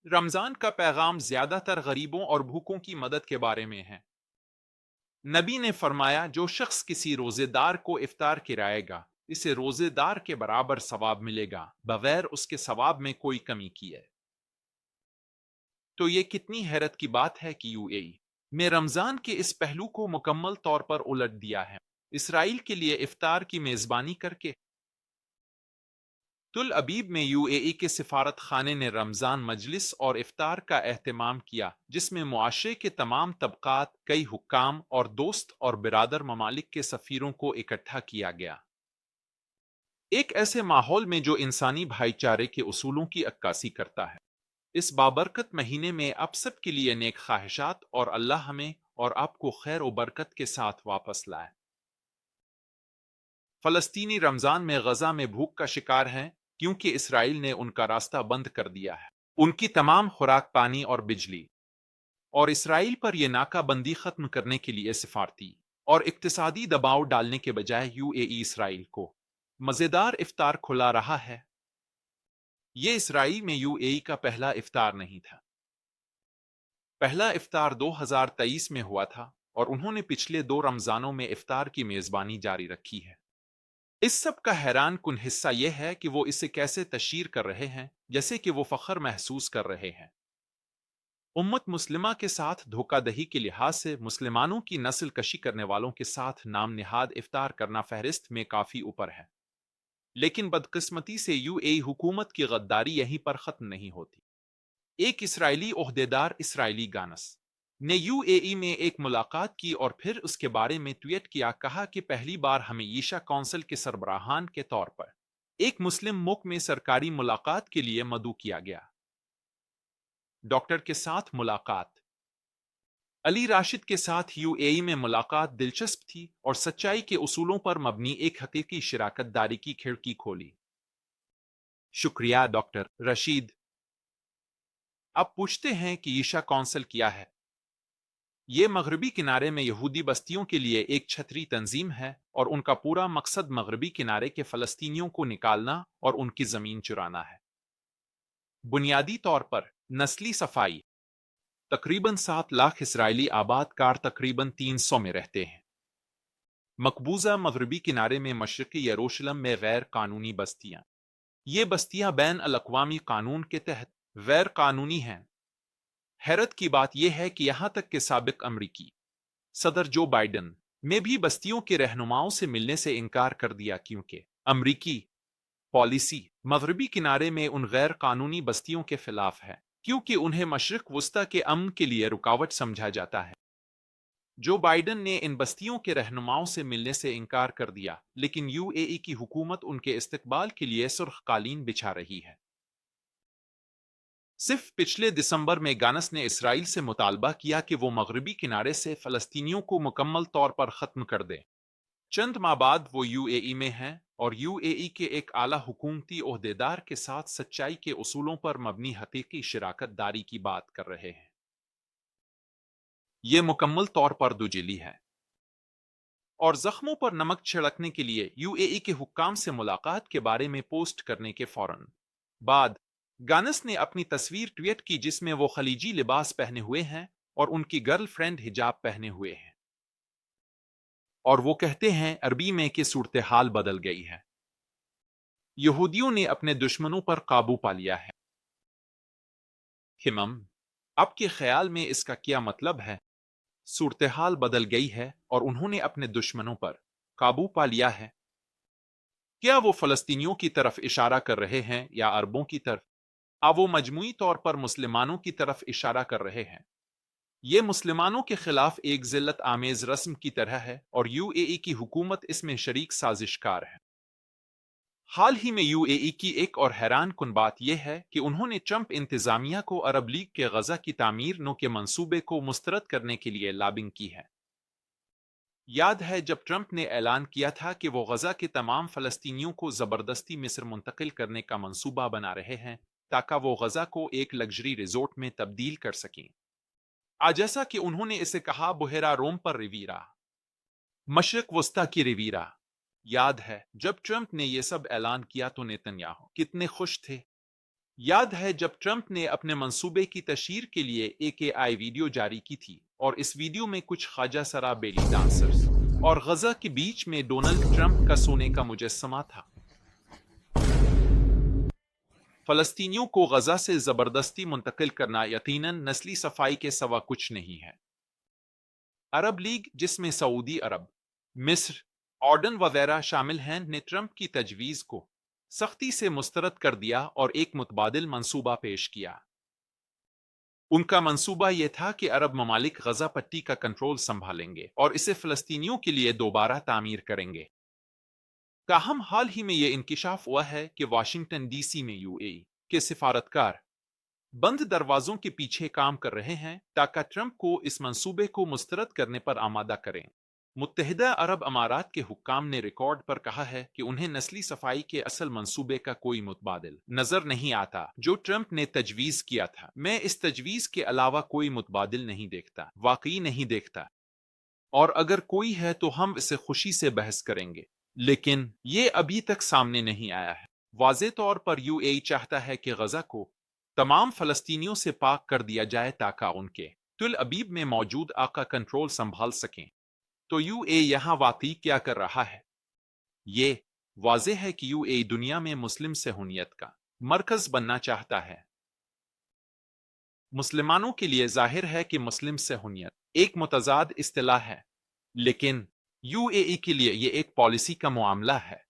रमजान का पैगाम ज्यादातर गरीबों और भूखों की मदद के बारे में है। नबी ने फरमाया, जो शख्स किसी रोजेदार को इफ्तार कराएगा, इसे रोजेदार के बराबर सवाब मिलेगा, बगैर उसके सवाब में कोई कमी किए। तो ये कितनी हैरत की बात है कि यूएई में रमजान के इस पहलू को मुकम्मल तौर पर उलट दिया है, इसराइल के लिए इफ्तार की मेजबानी करके। तुल अबीब में यूएई के सिफारत खाने ने रमजान मजलिस और इफ्तार का एहतमाम किया, जिसमें मुआशरे के तमाम तबकात, कई हुक्काम और दोस्त और बिरादर ममालिक के सफीरों को इकट्ठा किया गया। एक ऐसे माहौल में जो इंसानी भाईचारे के उसूलों की अक्कासी करता है। इस बाबरकत महीने में आप सब के लिए नेक ख्वाहिशात और अल्लाह हमें और आपको खैर व बरकत के साथ वापस लाए। फलस्तीनी रमजान में गजा में भूख का शिकार हैं, क्योंकि इसराइल ने उनका रास्ता बंद कर दिया है, उनकी तमाम खुराक, पानी और बिजली। और इसराइल पर यह नाकाबंदी खत्म करने के लिए सिफारती और इक्तिसादी दबाव डालने के बजाय यूएई इसराइल को मजेदार इफ्तार खुला रहा है। ये इसराइल में यूएई का पहला इफ्तार नहीं था। पहला इफ्तार 2023 में हुआ था और उन्होंने पिछले 2 रमजानों में इफ्तार की मेजबानी जारी रखी है। इस सब का हैरान कुन हिस्सा यह है कि वो इसे कैसे तशहीर कर रहे हैं, जैसे कि वो फख्र महसूस कर रहे हैं। उम्मत मुस्लिमा के साथ धोखाधही के लिहाज से मुसलमानों की नस्ल कशी करने वालों के साथ नाम निहाद इफ्तार करना फहरिस्त में काफी ऊपर है। लेकिन बदकिस्मती से यूएई हुकूमत की गद्दारी यहीं पर खत्म नहीं होती। एक इसराइली ओहदेदार, इसराइली गानस, ने यूएई में एक मुलाकात की और फिर उसके बारे में ट्वीट किया। कहा कि पहली बार हमें ईशा कौंसिल के सरबराहान के तौर पर एक मुस्लिम मुल्क में सरकारी मुलाकात के लिए मदऊ किया गया। डॉक्टर के साथ मुलाकात। अली राशिद के साथ यूएई में मुलाकात दिलचस्प थी और सच्चाई के उसूलों पर मबनी एक हकीकी शिराकत दारी की खिड़की खोली। शुक्रिया डॉक्टर रशीद। अब पूछते हैं कि ईशा कौंसिल क्या है। ये मगरबी किनारे में यहूदी बस्तियों के लिए एक छतरी तंजीम है और उनका पूरा मकसद मगरबी किनारे के फलस्तीनियों को निकालना और उनकी जमीन चुराना है। बुनियादी तौर पर नस्ली सफाई। तकरीबन 7 लाख इसराइली आबाद कार तकरीबन 300 में रहते हैं। मकबूजा मगरबी किनारे में मशरकी यरूशलम में गैर कानूनी बस्तियां। ये बस्तियां बैन अल-अक़वामी कानून के तहत गैर कानूनी हैं। हैरत की बात यह है कि यहां तक कि साबिक अमरीकी सदर जो बाइडन ने भी बस्तियों के रहनुमाओं से मिलने से इनकार कर दिया, क्योंकि अमरीकी पॉलिसी मगरबी किनारे में उन गैर कानूनी बस्तियों के खिलाफ है, क्योंकि उन्हें मशरिक वस्ता के अमन के लिए रुकावट समझा जाता है। जो बाइडन ने इन बस्तियों के रहनुमाओं से मिलने से इनकार कर दिया, लेकिन यूएई की हुकूमत उनके इस्तकबाल के लिए सुर्ख कालीन बिछा रही है। सिर्फ पिछले दिसंबर में गानस ने इसराइल से मुतालबा किया कि वो मगरबी किनारे से फलस्तीनियों को मुकम्मल तौर पर खत्म कर दे। चंद माह बाद वो यूएई में हैं और यूएई के एक आला हुकूमती ओहदेदार के साथ सच्चाई के उसूलों पर मबनी हकीकी शिराकत दारी की बात कर रहे हैं। ये मुकम्मल तौर पर दुजिली है। और जख्मों पर नमक छिड़कने के लिए यूएई के हुक्काम से मुलाकात के बारे में पोस्ट करने के फौरन बाद गानस ने अपनी तस्वीर ट्वीट की, जिसमें वो खलीजी लिबास पहने हुए हैं और उनकी गर्लफ्रेंड हिजाब पहने हुए हैं। और वो कहते हैं अरबी में कि सूरत हाल बदल गई है। यहूदियों ने अपने दुश्मनों पर काबू पा लिया है। हिमम, आपके ख्याल में इसका क्या मतलब है? सूरत हाल बदल गई है और उन्होंने अपने दुश्मनों पर काबू पा लिया है। क्या वो फलस्तीनियों की तरफ इशारा कर रहे हैं या अरबों की तरफ? वो मजमूई तौर पर मुसलमानों की तरफ इशारा कर रहे हैं। ये मुसलमानों के खिलाफ एक जिल्लत आमेज रस्म की तरह है और यूएई की हुकूमत इसमें शरीक साजिशकार है। हाल ही में यूएई की एक और हैरान कुन बात यह है कि उन्होंने ट्रंप इंतजामिया को अरब लीग के गजा की तामीर नो के मंसूबे को मुस्तरद करने के लिए लॉबिंग की है। याद है जब ट्रंप ने ऐलान किया था कि वो गजा के तमाम फलस्तीनियों को जबरदस्ती मिस्र मुंतकिल करने का मंसूबा बना रहे हैं, ताकि वो गजा को एक लग्जरी रिजोर्ट में तब्दील कर सकें। जैसा कि उन्होंने इसे कहा, बुहेरा रोम पर रिवीरा, मशरक वस्ता की रिवीरा। याद है जब ट्रंप ने यह सब ऐलान किया तो नेतन्याहू कितने खुश थे। याद है जब ट्रंप ने अपने मंसूबे की तशहीर के लिए AKI वीडियो जारी की थी और इस वीडियो में कुछ ख्वाजा सरा बेली डांसर्स और गजा के बीच में डोनाल्ड ट्रंप का सोने का मुजस्समा था। फलस्तीनियों को गजा से जबरदस्ती मुंतकिल करना यकीनन नस्ली सफाई के सिवा कुछ नहीं है। अरब लीग, जिसमें सऊदी अरब, मिस्र, जॉर्डन वगैरह शामिल हैं, ने ट्रंप की तजवीज़ को सख्ती से मुस्तरद कर दिया और एक मुतबादिल मंसूबा पेश किया। उनका मंसूबा यह था कि अरब ममालिक गजा पट्टी का कंट्रोल संभालेंगे और इसे फलस्तीनियों के लिए दोबारा तामीर करेंगे। ताहम हाल ही में यह इंकिशाफ हुआ है कि वाशिंगटन DC में UAE के सिफारतकार बंद दरवाजों के पीछे काम कर रहे हैं ताकि ट्रंप को इस मंसूबे को मुस्तरद करने पर आमादा करें। मुत्तहिदा अरब अमारात के हुक्काम ने रिकॉर्ड पर कहा है कि उन्हें नस्ली सफाई के असल मंसूबे का कोई मुतबादिल नजर नहीं आता जो ट्रंप ने तजवीज किया था। मैं इस तजवीज के अलावा कोई मुतबादिल नहीं देखता, वाकई नहीं देखता, और अगर कोई है तो हम इसे खुशी से बहस करेंगे, लेकिन ये अभी तक सामने नहीं आया है। वाज़े तौर पर UAE चाहता है कि गजा को तमाम फलस्तीनियों से पाक कर दिया जाए ताकि उनके तुल अबीब में मौजूद आका कंट्रोल संभाल सकें। तो UAE यहाँ वाकई क्या कर रहा है? ये वाज़े है कि UAE दुनिया में मुस्लिम सहूनियत का मरकज बनना चाहता है। मुसलमानों के लिए जाहिर है कि मुस्लिम सहूनियत एक मुतजाद इस्तिलाह है, लेकिन UAE के लिए ये एक पॉलिसी का मामला है।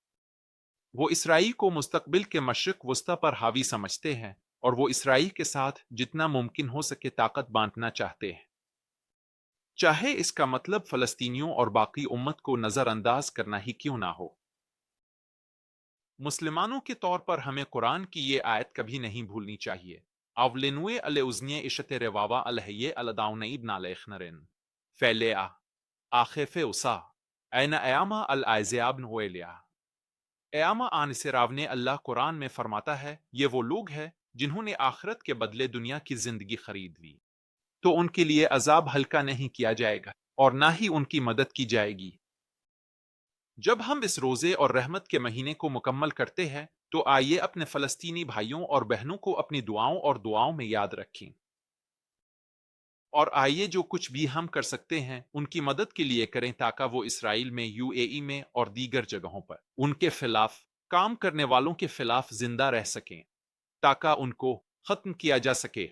वो इसराइल को मुस्तकबिल के मशरिक वस्ता पर हावी समझते हैं और वो इसराइल के साथ जितना मुमकिन हो सके ताकत बांटना चाहते हैं, चाहे इसका मतलब फलस्तीनियों और बाकी उम्मत को नजरअंदाज करना ही क्यों ना हो। मुसलमानों के तौर पर हमें कुरान की ये आयत कभी नहीं भूलनी चाहिए। अवलिनुए अल उज़निय इशत रवावा अलहये अलदाउनईब नालेखनरिन फैले आखिफ उसा ऐना अयामा अल आयज़याब नोएलिया। अयामा आन सिराव ने अल्लाह कुरान में फरमाता है, ये वो लोग हैं जिन्होंने आखिरत के बदले दुनिया की जिंदगी खरीद ली, तो उनके लिए अजाब हल्का नहीं किया जाएगा और ना ही उनकी मदद की जाएगी। जब हम इस रोजे और रहमत के महीने को मुकम्मल करते हैं तो आइए अपने फलस्तीनी भाइयों और बहनों को अपनी दुआओं में याद रखें, और आइए जो कुछ भी हम कर सकते हैं उनकी मदद के लिए करें ताकि वो इसराइल में, UAE में और दीगर जगहों पर उनके खिलाफ काम करने वालों के खिलाफ जिंदा रह सकें, ताकि उनको खत्म किया जा सके।